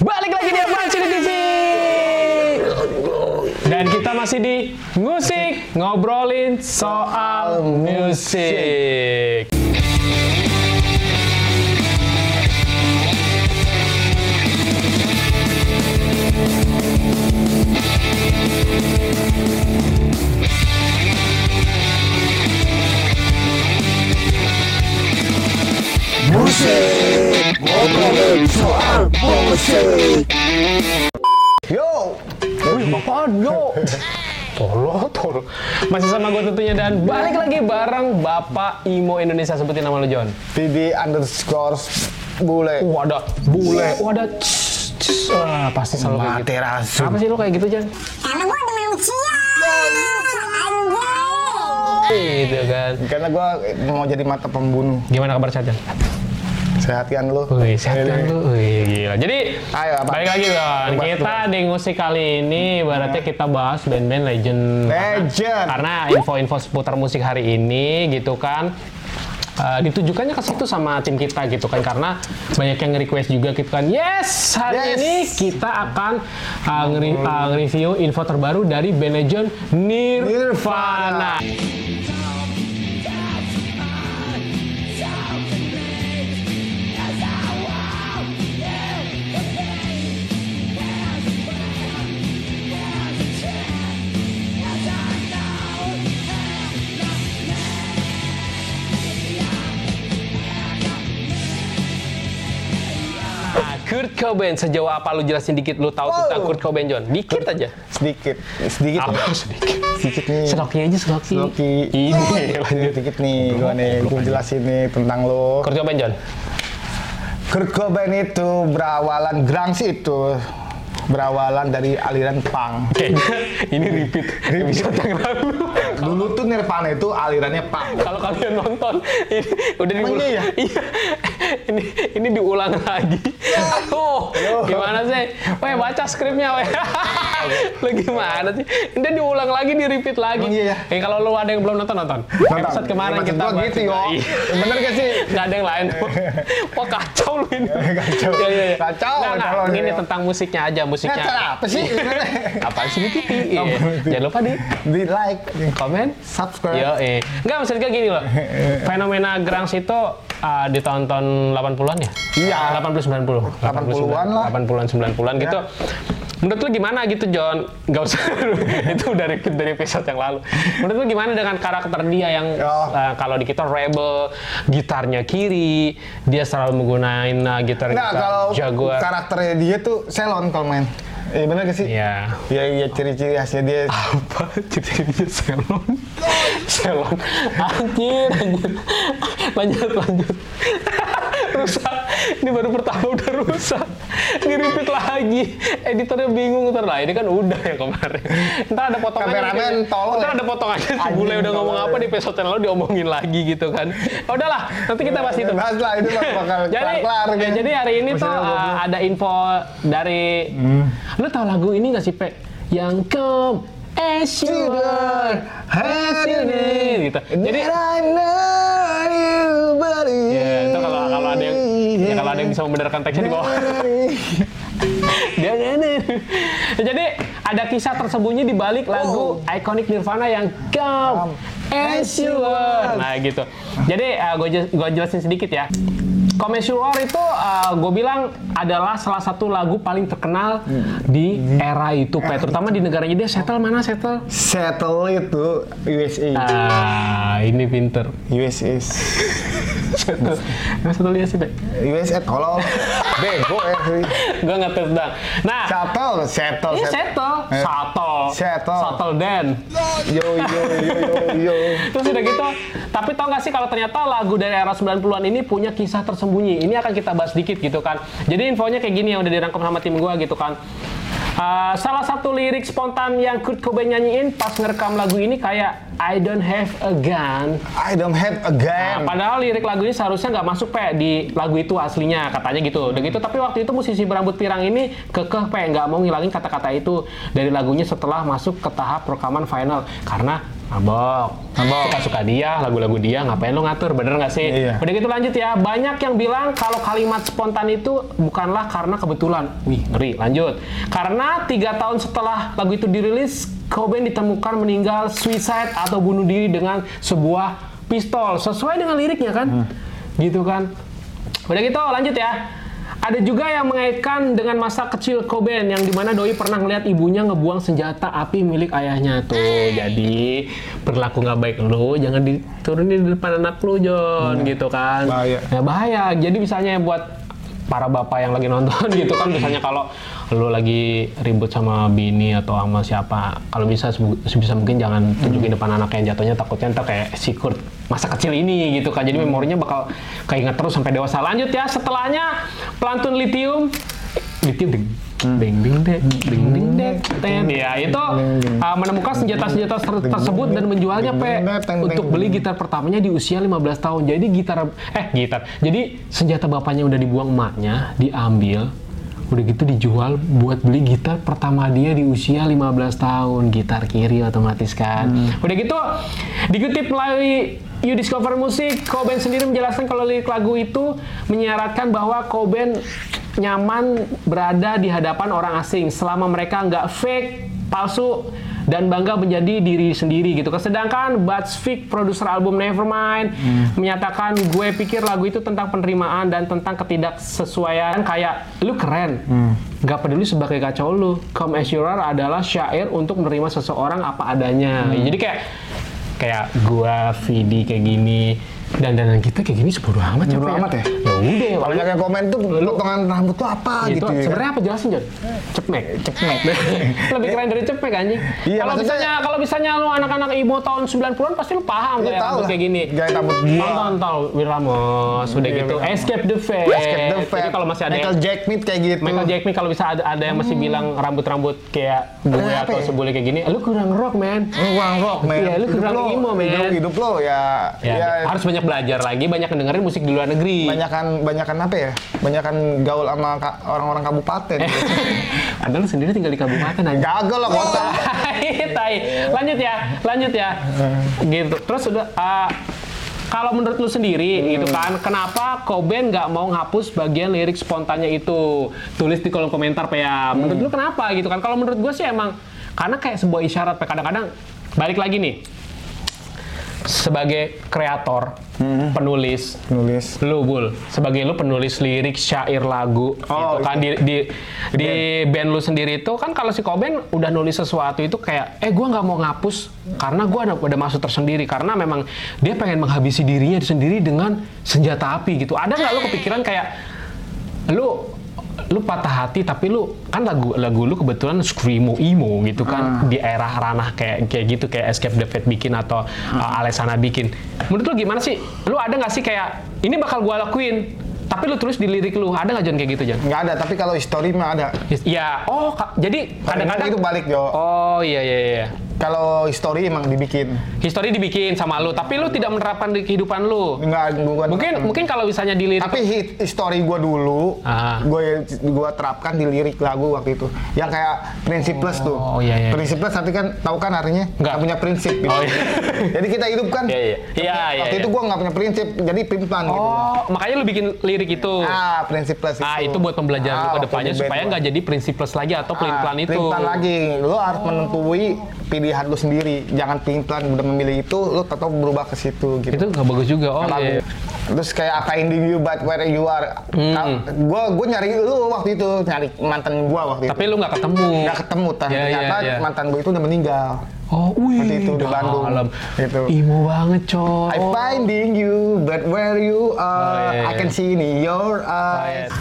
Balik lagi di Apaan Sih TV. Dan kita masih di musik, ngobrolin soal musik. Musik, ngobrolin soal musik. Yo, wih apaan yo? Tolong. Masih sama gue tentunya dan balik lagi bareng Bapak Imo Indonesia. Sebutin nama lu John. _bule. Ada bule, ada wah, pasti selalu kayak gitu. Materasu. Apa sih lu kayak gitu John? Karena gue udah manusia. Gitu kan. Karena gua mau jadi mata pembunuh. Gimana kabar sehat John? Sehat kan lu? Wih, sehat kan lu? Wih, gila. Jadi, Ayo, apa? balik lagi Don. Kita di musik kali ini, ibaratnya kita bahas band-band legend. Karena info-info seputar musik hari ini, gitu kan. Ditujukannya ke situ sama tim kita gitu kan, karena banyak yang nge-request juga gitu kan. Yes, hari ini kita akan nge-review info terbaru dari band legend Nirvana. Kurt Cobain, sejauh apa lu jelasin dikit lu tahu tentang Kurt Cobain John? Dikit aja. Sedikit. Apa sedikit? Sedikit nih. Seloki aja seloki. Ini lanjut. Sedikit nih, gua nih, gua jelasin nih tentang lu. Kurt Cobain John. Kurt Cobain itu berawalan grunge itu. Berawalan dari aliran punk. Kayaknya ini repeat episode yang lalu. Dulu tuh Nirvana itu alirannya punk. Kalau kalian nonton, ini udah diulang. Iya? Iya. Ini diulang lagi. Aduh, gimana sih? Weh, baca skripnya, weh. Lu gimana sih? Ini diulang lagi, di repeat lagi. Iya. Kalau lu ada yang belum nonton. Episode kemarin Maksud kita gua gitu, yo. Iya. Bener gak sih? Nggak ada yang lain. Wah, kacau lu ini. Kacau. Iya. Kacau. Nah, Kalau ini dia- tentang musiknya aja, musiknya. Nah, apa sih? Apaan sih itu? Iya. Apaan itu? Jangan lupa Di like, komen, subscribe. yo, Enggak, maksudnya gini loh. Fenomena grunge itu di tahun-tahun 80-an ya? Iya. 80-90. 80-an lah. 80-an 90-an gitu. Ya. Menurut lu gimana gitu, John? Nggak usah, itu dari episode yang lalu. Menurut lu gimana dengan karakter dia yang kalau di kita rebel, gitarnya kiri, dia selalu menggunakan gitar kalau Jaguar. karakternya dia tuh selon kalau main. Bener gak sih? Iya. Iya, ciri-ciri khasnya dia. Apa ciri-cirinya selon? Selon. Anjir. Lanjut. Rusak. Ini baru pertama udah rusak. Nge-repeat lagi. Editornya bingung ntar lah. Ini kan udah ya kemarin. Ntar ada potongannya. Kameramen tolong. Ntar ada potongannya. Si Bule udah ngomong apa di episode yang lalu diomongin lagi gitu kan. Udahlah. Nanti kita bahas itu. Bahas lah, itu bakal kelar. Jadi hari ini tuh ada info dari. Lu tau lagu ini gak sih, Pe? Yang come as you are, as you need, gitu. Jadi, I know you, buddy. ya itu kalau ada yang bisa membenarkan teksnya di bawah. Jadi ada kisah tersembunyi di balik lagu ikonik Nirvana yang come as you are. Nah gitu. Jadi gue jelasin sedikit ya. Come As You Are itu gue bilang adalah salah satu lagu paling terkenal di era itu, terutama di negaranya dia. Settle mana Settle? Settle itu USA. Ini pinter. USA. Settle. Nggak Settle dia sih, Pak. USA tolong. Bego ya. Gue nggak terdang. Nah, Settle. ini Settle Dan. Yo. Terus udah gitu, tapi tau gak sih kalau ternyata lagu dari era 90-an ini punya kisah tersembunyi. Ini akan kita bahas dikit gitu kan. Jadi infonya kayak gini yang udah dirangkum sama tim gue gitu kan. Salah satu lirik spontan yang Kurt Cobain nyanyiin pas ngerekam lagu ini kayak I don't have a gun. I don't have a gun. Padahal lirik lagu ini seharusnya nggak masuk di lagu itu aslinya, katanya gitu. Udah gitu, tapi waktu itu musisi berambut pirang ini kekeh nggak mau ngilangin kata-kata itu dari lagunya setelah masuk ke tahap rekaman final karena Mabok. Suka-suka dia, lagu-lagu dia, ngapain lo ngatur, bener nggak sih? Iya. Udah gitu lanjut ya, banyak yang bilang kalau kalimat spontan itu bukanlah karena kebetulan. Wih, ngeri, lanjut. Karena 3 tahun setelah lagu itu dirilis, Cobain ditemukan meninggal suicide atau bunuh diri dengan sebuah pistol. Sesuai dengan liriknya kan? Gitu kan. Udah gitu, lanjut ya. Ada juga yang mengaitkan dengan masa kecil Cobain yang dimana doi pernah ngeliat ibunya ngebuang senjata api milik ayahnya tuh. Jadi perilaku nggak baik lu jangan diturunin di depan anak lu, John, gitu kan. Bahaya. Ya, bahaya. Jadi misalnya buat para bapak yang lagi nonton gitu kan, misalnya kalau lu lagi ribut sama bini atau sama siapa, kalau bisa sebisa mungkin jangan tunjukin depan anak yang jatuhnya, takutnya ntar kayak si Kurt masa kecil ini gitu kan. Jadi memorinya bakal keinget terus sampai dewasa. Lanjut ya, setelahnya pelantun lithium ding ding dek ten ya itu menemukan senjata-senjata tersebut dan menjualnya untuk beli gitar pertamanya di usia 15 tahun. Jadi jadi senjata bapaknya udah dibuang, emaknya diambil, udah gitu dijual buat beli gitar pertama dia di usia 15 tahun, gitar kiri otomatis kan. Udah gitu dikutip melalui You Discover Music, Cobain sendiri menjelaskan kalau lirik lagu itu menyiaratkan bahwa Cobain nyaman berada di hadapan orang asing selama mereka nggak fake, palsu, dan bangga menjadi diri sendiri gitu. Sedangkan Buzzfeed, produser album Nevermind, menyatakan gue pikir lagu itu tentang penerimaan dan tentang ketidaksesuaian, kayak lu keren, nggak peduli sebagai kacau lu. Come As You Are adalah syair untuk menerima seseorang apa adanya. Jadi kayak gua Vidi kayak gini, dandanan kita kayak gini sebodoh amat. Bodo amat ya? Ya udah, Banyak yang komen tuh potongan rambut tuh apa gitu ya. sebenarnya apa jelasin, John? Cepmek. Lebih keren dari cepmek anjing. Iya, kalau misalnya lu anak-anak imo tahun 90-an pasti lu paham Iya, kayak tahu rambut lah. kayak gini. Gaya rambut gua. Nonton Will Ramos udah Iya, gitu. Will Ramos. Escape the Fate. Jadi kalau masih ada Michael Jack Smith kayak gitu. Michael Jack Smith, kalau bisa ada yang masih bilang rambut-rambut kayak gue Apa atau ya? sebule kayak gini, lu kurang rock, man. Kurang rock, men. Iya, lu kurang emo, men. Hidup lo ya Harus banyak belajar lagi, banyak dengerin musik di luar negeri. banyakan apa ya? Banyakan gaul sama orang-orang kabupaten. Ada lu sendiri tinggal di kabupaten aja. Gagal lah kota. Tai. Lanjut ya. Gitu. Terus udah kalau menurut lu sendiri gitu kan, kenapa Cobain nggak mau ngapus bagian lirik spontannya itu? Tulis di kolom komentar ya. Menurut lu kenapa gitu kan? Kalau menurut gue sih emang karena kayak sebuah isyarat. Kadang-kadang balik lagi nih, sebagai kreator, penulis, lu sebagai lu penulis lirik, syair, lagu, gitu kan di band lu sendiri itu kan, kalau si Cobain udah nulis sesuatu itu kayak, gue nggak mau ngapus karena gue ada maksud tersendiri, karena memang dia pengen menghabisi dirinya sendiri dengan senjata api gitu. Ada nggak lu kepikiran kayak lu patah hati tapi lu kan lagu lu kebetulan screamo emo gitu kan, di era ranah kayak gitu, kayak Escape the Fate bikin atau Alesana bikin. Menurut lu gimana sih? Lu ada nggak sih kayak ini bakal gua lakuin tapi lu tulis di lirik lu? Ada nggak, John, kayak gitu, John? Nggak ada, tapi kalau history mah ada. Iya. Jadi kadang-kadang itu balik, Jo. Oh iya. Kalau history emang dibikin. History dibikin sama lu, tapi lu tidak menerapkan di kehidupan lu. Enggak, Mungkin kalau misalnya di lirik. Tapi history gua dulu, gua terapkan di lirik lagu waktu itu. Yang kayak Principless tuh. Oh iya. Principless nanti kan tahu kan artinya? Nggak punya prinsip gitu. Oh, iya. Jadi kita hidup kan. Iya. Waktu itu gua nggak punya prinsip, jadi plan gitu. Makanya lu bikin lirik itu. Principless itu buat pembelajaran lu ke depannya supaya nggak jadi Principless lagi atau plan itu. Plan lagi. Lu harus menentuhi pilihan lu sendiri. Jangan plan udah memilih itu, lu tetap berubah ke situ gitu. Itu nggak bagus juga. Iya. Terus kayak finding you but where you are. Gua nyari lu waktu itu, nyari mantan gua waktu itu. Tapi lu nggak ketemu. Nggak ketemu, ternyata mantan gua itu udah meninggal. Waktu itu di Bandung. Gitu. Emo banget, coy. I finding you but where you are. I can see in your eyes.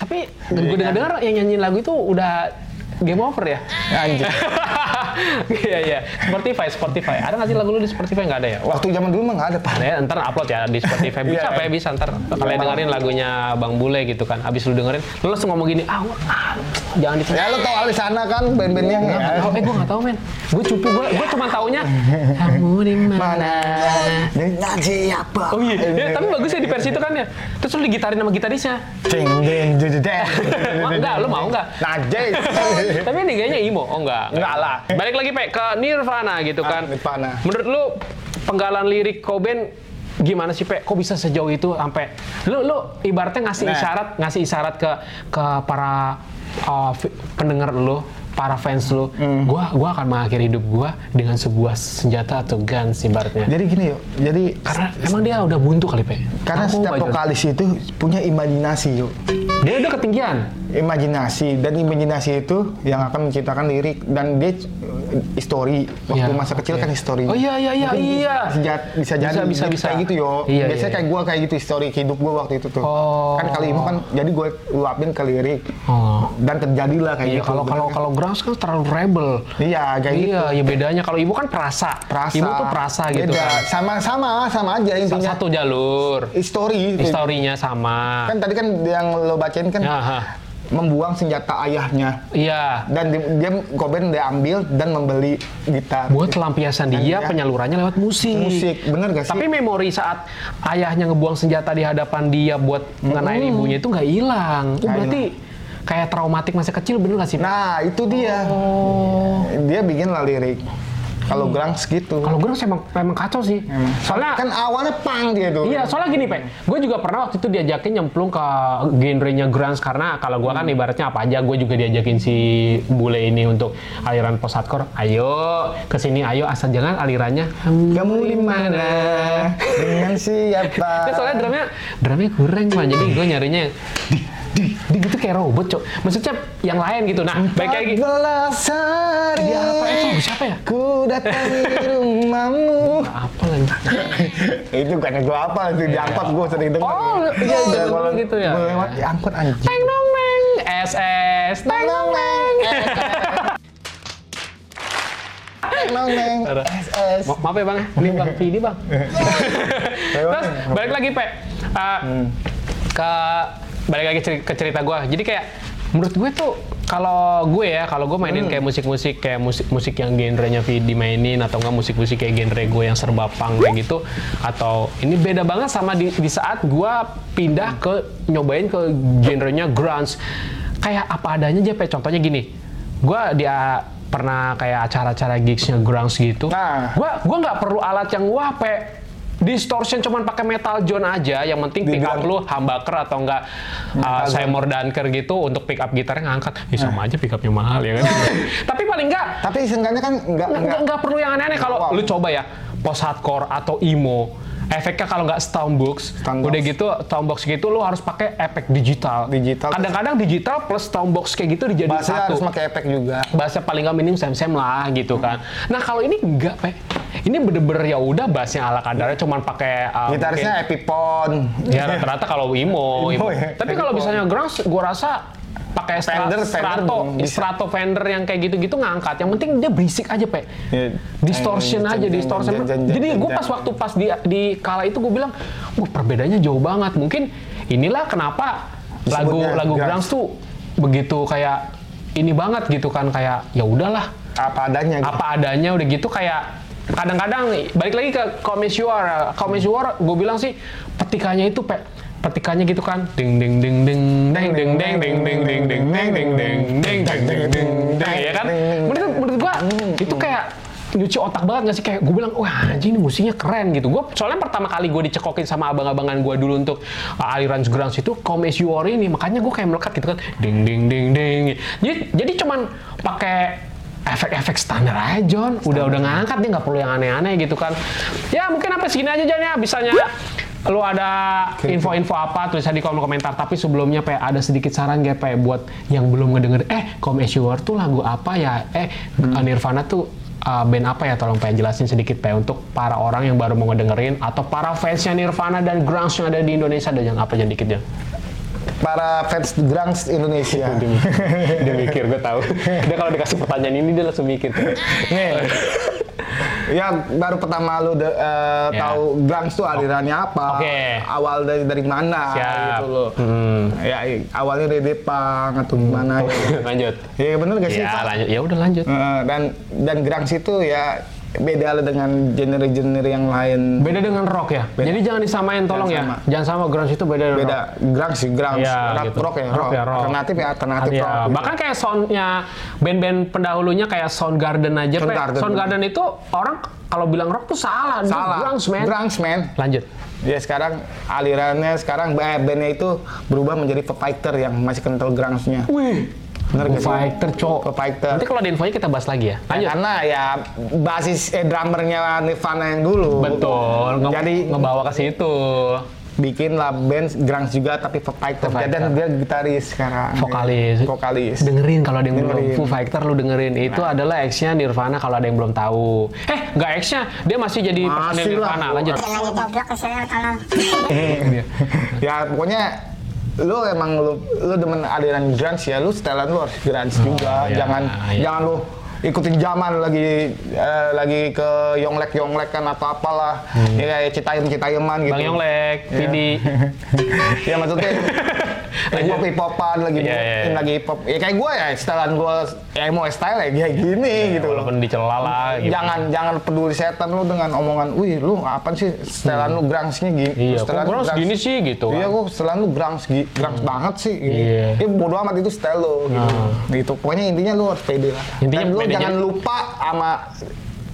Tapi gue dengar yang nyanyiin lagu itu udah game over ya? Anjir. Iya. Spotify. Ada nggak sih lagu lu di Spotify? Nggak ada ya? Waktu zaman dulu mah nggak ada, Pak. Ada ya, ntar upload ya di Spotify. Bisa apa ya? Bisa ntar kalian dengerin lagunya Bang Bule gitu kan. Habis lu dengerin, lu langsung ngomong gini, jangan di. Ya lu tau Alisana kan band-bandnya. Gue nggak tahu men. Gue cupu, gue cuma taunya kamu di mana. Ngaji apa? Oh iya. Tapi bagus ya di versi itu kan ya. Terus lu digitarin sama gitarisnya. Ding ding ding. Enggak, lu mau enggak? Najis. Tapi ini kayaknya emo. Oh enggak. Enggak lah. Balik lagi Pe ke Nirvana gitu kan. Nirvana. Menurut lu penggalan lirik Cobain gimana sih Pe? Kok bisa sejauh itu sampai lu ibaratnya ngasih isyarat ke para pendengar lu, para fans lu, gua akan mengakhiri hidup gua dengan sebuah senjata atau guns ibaratnya. Jadi gini yuk, karena emang dia udah buntu kali Pe. Karena setiap vokalis itu punya imajinasi yuk. Dia udah ketinggian. Imajinasi itu yang akan menciptakan lirik dan dia histori waktu masa kecil kan histori. Oh iya. Bisa kayak gitu yo. Biasanya kayak gua kayak gitu histori hidup gua waktu itu tuh. Kan kali ini kan jadi gue luapin ke lirik. Dan terjadilah kayak gitu. Kalau grunge kan terlalu rebel. Iya, kayak gitu. Iya, bedanya kalau ibu kan perasa. Ibu tuh perasa gitu kan. Sama aja intinya. Satu jalur. Historinya sama. Kan tadi kan yang lo bacain kan membuang senjata ayahnya. Iya. Dan Cobain dia ambil dan membeli gitar. Buat pelampiasan dia, penyalurannya lewat musik. Bener gak sih? Tapi memori saat ayahnya ngebuang senjata di hadapan dia buat mengenai ibunya itu nggak hilang. Berarti kayak traumatik masa kecil, bener gak sih? Nah, itu dia. Dia bikin lah lirik. Kalau grunge gitu. Kalau grunge emang kacau sih. Soalnya kan awalnya punk dia tuh. Iya, soalnya gini, Pe. Gue juga pernah waktu itu diajakin nyemplung ke genrenya grunge karena kalau gue kan ibaratnya apa aja, gue juga diajakin si Bule ini untuk aliran post hardcore. Ayo kesini, ayo asal jangan alirannya. Kamu di mana? Dengan siapa? Soalnya drumnya kurang, Pak. Jadi gue nyarinya di gitu kayak robot, Cok. Maksudnya yang lain gitu. Nah, baik kayak gitu. 14 hari. Dia apa itu? Siapa ya? Ku datang di rumahmu. Apa lagi? Itu kan itu apa? Itu diangkut gue sering dengar. Oh, iya kalau gitu ya. Gue lewat diangkut anjing. Teng dong neng. SS. Teng dong neng. Teng dong neng. SS. Maaf ya Bang, ini Bang Vidi Bang. Terus balik lagi Pe. Balik lagi ke cerita gue. Jadi kayak menurut gue tuh kalau gue mainin kayak musik-musik yang genrenya Vidi mainin atau enggak musik-musik kayak genre gue yang serba punk kayak gitu, atau ini beda banget sama di saat gue pindah ke nyobain ke genrenya grunge kayak apa adanya aja Pe. Contohnya gini, gue pernah kayak acara-acara gigsnya grunge gitu. Gue nggak perlu alat yang Pe. Distortion cuman pakai metal John aja, yang penting pick up lu humbucker atau enggak Seymour Dunker gitu untuk pick up gitarnya ngangkat. Sama aja pick upnya mahal ya kan. Tapi paling enggak. Tapi seenggaknya kan enggak perlu yang aneh-aneh. Kalau lu coba ya post hardcore atau emo, efeknya kalau nggak Soundbox, udah gitu Soundbox gitu lu harus pakai efek digital. Kadang-kadang digital plus Soundbox kayak gitu dijadiin satu. Harus pakai efek juga. Bassnya paling nggak minim sem lah gitu kan. Nah kalau ini enggak Pe. Ini bener-bener ya udah bassnya ala kadarnya cuman pakai gitarisnya Epiphone. Ya rata-rata kalau emo. Ya. Tapi kalau misalnya grunge gua rasa pakai strato Fender yang kayak gitu-gitu ngangkat. Yang penting dia berisik aja Pe. Distortion. Jadi gue pas di kala itu gue bilang, wah perbedaannya jauh banget. Mungkin inilah kenapa lagu grunge tuh begitu kayak ini banget gitu kan, kayak ya udahlah apa adanya udah gitu. Kayak kadang-kadang balik lagi ke Come As You Are, gue bilang sih petikannya itu petikannya gitu kan, ding ding ding ding ding ding ding ding ding ding ding ding ding ding ding ding ya kan. Menurut gue itu kayak nyuci otak banget nggak sih, kayak gue bilang wah anjing ini musiknya keren gitu. Gue soalnya pertama kali gue dicekokin sama abang-abangan gue dulu untuk aliran grunge itu Come As You Are ini, makanya gue kayak melekat gitu kan, ding ding ding ding. Jadi cuman pakai efek-efek standar aja John, udah ngangkat, dia nggak perlu yang aneh-aneh gitu kan. Ya mungkin apa segini aja John ya, bisanya lu ada info-info apa tulis di kolom komentar. Tapi sebelumnya Pe, ada sedikit saran gak Pe buat yang belum ngedenger Come As You Are tuh lagu apa ya, Nirvana tuh band apa ya, tolong Pe jelasin sedikit Pe untuk para orang yang baru mau ngedengerin atau para fansnya Nirvana dan grunge yang ada di Indonesia. Ada yang apa aja dikit ya. para fans grunge Indonesia. Dia mikir, gue tahu. Dia kalau dikasih pertanyaan ini dia langsung mikir. Nih. Ya baru pertama lu tahu grunge tuh alirannya apa, awal dari mana gitu loh. Ya awalnya dari punk atau gimana ya. Lanjut. Ya bener gak sih? Ya lanjut. Ya udah lanjut. Dan grunge itu ya beda dengan genre-genre yang lain. Beda dengan rock ya? Beda. Jadi jangan disamain tolong ya. Jangan sama grunge itu beda dengan rock. Grunge sih, grunge. Ya, gitu. Rock ya, rock. Alternatif ya, rock. Bahkan kayak soundnya band-band pendahulunya kayak Soundgarden aja. Soundgarden itu orang kalau bilang rock tuh salah. Grunge man. Lanjut. Ya sekarang alirannya bandnya itu berubah menjadi Foo Fighter yang masih kental grunge-nya. Wih. Bener Foo Fighter, Foo Fighter. Nanti kalau ada infonya kita bahas lagi ya. Lanjut. Karena ya basis drummernya Nirvana yang dulu. Betul. Jadi ngebawa ke situ. Bikin lah band grunge juga tapi Foo Fighter. Dan dia gitaris sekarang. Vokalis. Dengerin kalau ada yang belum. Foo Fighter lu dengerin. Itu adalah X-nya Nirvana kalau ada yang belum tahu. Nggak X-nya. Dia masih jadi personil Nirvana. Lanjut. Ya pokoknya lu emang lu demen aliran grunge ya, lu setelan lu harus grunge juga. Jangan lu ikutin zaman lagi ke Yonglek kan atau apalah. Ya kayak Citayam gitu. Bang Yonglek, Pidi. Ya maksudnya hip-hopan lagi hip-hop. Ya kayak gue ya, setelan gue emo style ya kayak gini gitu. Walaupun dicela lah gitu. Jangan peduli setan lu dengan omongan, "Wih, lu apa sih setelan lu grunge-nya gini?" Iya, grunge gini sih gitu. Iya, kok setelan lu grunge banget sih gitu. Ya bodo amat itu style lu gitu. Gitu. Pokoknya intinya lu harus pede lah. Intinya lu jangan lupa sama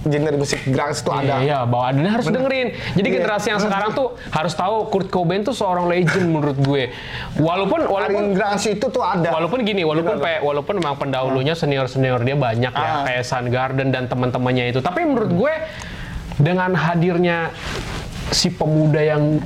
genre musik grunge itu ada. Iya, bahwa ada harus dengerin. Jadi generasi yang sekarang tuh harus tahu Kurt Cobain tuh seorang legend menurut gue. Walaupun grunge itu tuh ada. Walaupun memang pendahulunya senior dia banyak ya, kayak Soundgarden dan teman-temannya itu. Tapi menurut gue dengan hadirnya si pemuda yang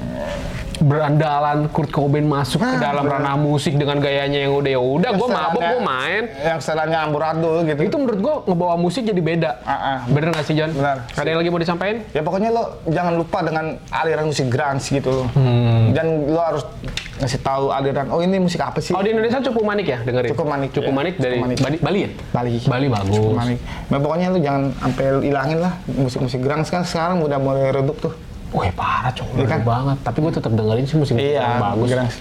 berandalan Kurt Cobain masuk ke dalam ranah musik dengan gayanya yang udah gue mabuk, gue main yang setelahnya amburadul gitu. Itu menurut gue ngebawa musik jadi beda. Bener nggak sih John? Benar. Ada yang lagi mau disampaikan? Ya pokoknya lo jangan lupa dengan aliran musik grunge gitu loh. Dan lo harus ngasih tahu aliran, oh ini musik apa sih? Oh di Indonesia Cukup Manik ya dengerin? Cukup Manik dari Bali ya? Bali bagus. Cukup Manik. Nah, pokoknya lo jangan sampai ilangin lah musik-musik grunge kan sekarang udah mulai redup tuh. Wih parah cowok banget, tapi gue tetap dengerin sih musik yang bagus.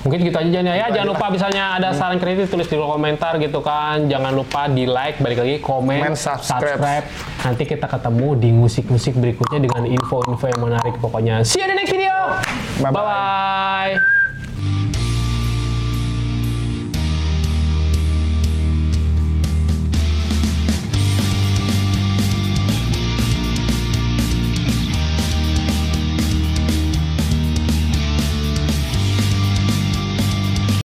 Mungkin gitu aja Jan ya. Jangan lupa misalnya ada saran kritik tulis di kolom komentar gitu kan. Jangan lupa di like, balik lagi komen, subscribe. Nanti kita ketemu di musik-musik berikutnya dengan info-info yang menarik pokoknya. See you in the next video. Bye bye.